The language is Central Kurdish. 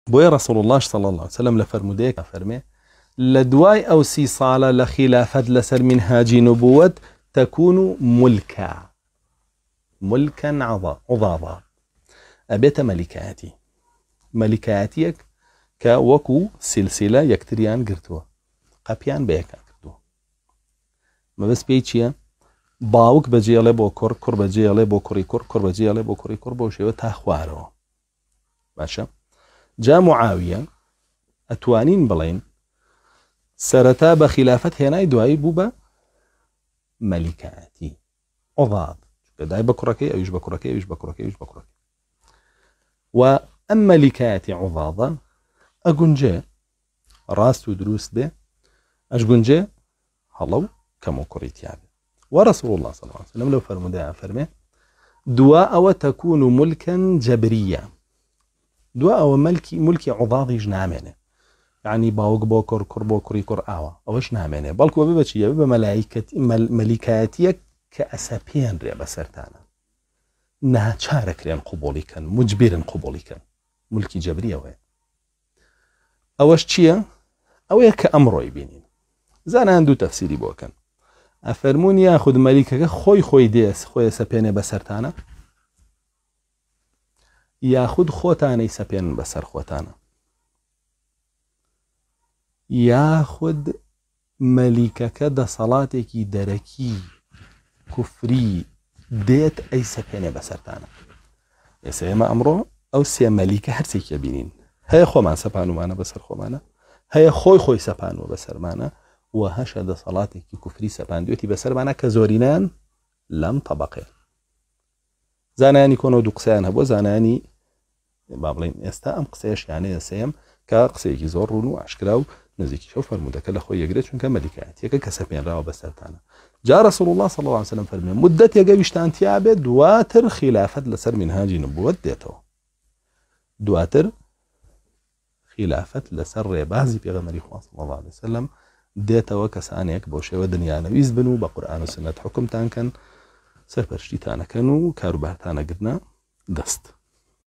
بوي رسول الله صلى الله عليه وسلم لفرموديك فرمي لدواي أو 6 صالة لخلافة لسر منهاج نبوة تكون ملكا عضاضا أبيت ملكاتيك كوكو سلسلة يكتريان قرتوا قبيان بيكا قرتوا ما بس بيتشيا باوك بجيالي بو كور بجيالي بو كوري كور بجيالي بو كوري كور بو شيوة تاخوارو باشا جا معاوية أتوانين بلين سرتا بخلافة هناي دواي بوبا ملكاتي عضاض داي بكركي أو يش بكركي وأما ملكاتي عضاضا أقنجي راس ودروس به أشقنجي هلو كمو كوريتيابي ورسول الله صلى الله عليه وسلم لو فرمي دواء وتكون ملكا جبريا دواء وملكي عضاضي جنامينه يعني باوك بوكر كربو كوريكور آوا أوش نامينه بلكو ببچي ملكاتيك كأسابين ريا بسرتانا انها تشارك لان قبوليكا مجبرا قبوليكا ملكي جبرية وين اوش چيا او كأمرو يبينين زانا عنده تفسيري بوكن افرمون ياخذ ملكك خوي ديس خوي سبينه بسرتانا ياخذ خوتاني سبين بسر خوتانا ياخذ ملكك دا صلاتك دركي كفري ديت اي سبينه بسرتانا يسيما امرو او سي ملكه هرسيك يبينين هيا خو مان سبانو معنا بسر خو معنا هيا خوي سبانو بسر معنا وهشد صلاتك كفري سبان دوتي بسر معنا كزورينان لم طبقه زاناني كونو دقسان هبو زاناني بابلين استا ام قسيش يعني سيم كقسيكي زورونو اشكراو نزيكي شوف المدكل اخوي يقريت شون كملكات يك كسبين راو بسرتانا جاء رسول الله صلى الله عليه وسلم فرمي مدة يقويشتان تيابه دواتر خلافة لسر منهاج نبوة ديتو دواتر خلافة لسر ريبازي بيغمري خواه صلى الله عليه وسلم ديتو كسانيك بوشي ودنيا نويز بنو بقرآن وسنة حكم تان كان سرپرشتي تانا كانو كاروبار تانا قدنا دست